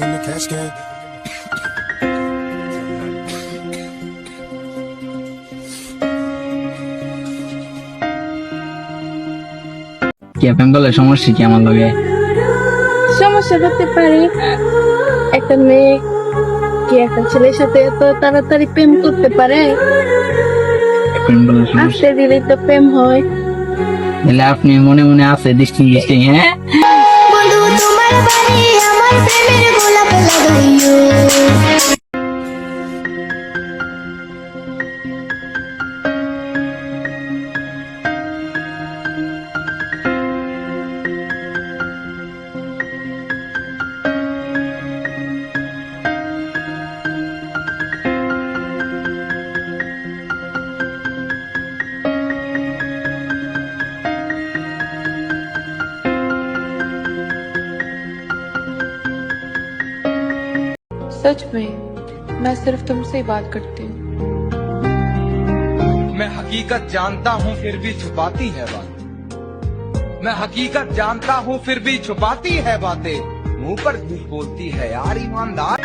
in the cash can. কি প্রেম করলে সমস্যা কি আমার লগে? সমস্যা হতে পারে, একটা মেয়ে কি একটা ছেলের সাথে এত তাড়াতাড়ি প্রেম করতে পারে? প্রেম করলে সমস্যা আসতে দিলেই তো প্রেম হয়। তাহলে আপনি মনে মনে আছে দৃষ্টি দৃষ্টি, হ্যাঁ? বন্ধু তোমার বাড়ি আমার প্রেমের গোলাপ লাগাইও। सच में मैं सिर्फ तुमसे ही बात करती हूँ। मैं हकीकत जानता हूँ फिर भी छुपाती है बात। मैं हकीकत जानता हूँ फिर भी छुपाती है बातें। मुंह पर झूठ बोलती है यार ईमानदार।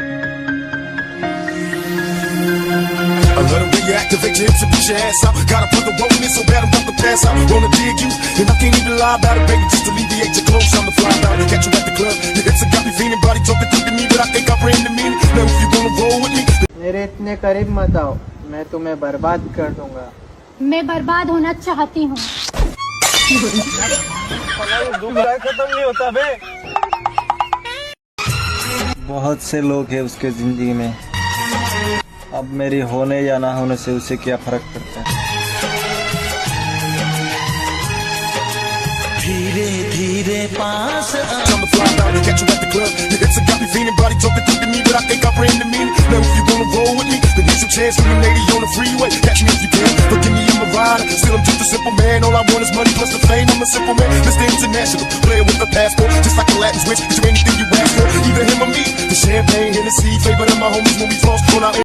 I let her reactivate your hips and push your ass out. Gotta put the roll in so bad I'm about to pass out. Wanna dig you, and I can't even lie about it, baby. Just alleviate your clothes, I'm the fly out. Catch you at the club, your hips have got me feeling. Body talking to me, but I think I bring the meaning. Now if you wanna roll with me, मेरे इतने करीब मत आओ, मैं तुम्हें बर्बाद कर दूंगा। मैं बर्बाद होना चाहती हूँ। खत्म नहीं होता बे। बहुत से लोग हैं उसके जिंदगी में, अब मेरी होने या ना होने से उसे क्या फर्क पड़ता है। धीरे धीरे पास I'm the fly out. Catch you at the club, your hips have got me feeling. Body talking to me, but I think I bring the meaning. Now if you wanna roll with me, then here's your chance for the lady on the freeway. Catch me if you can, but give me I'm a rider. Still I'm just a simple man. All I want is money plus the fame. I'm a simple man, Mr. International, player with a passport, just like a Latin switch. Get you anything you ask for, either him or me. The champagne, Hennessy, favorite of my homies when we floss on our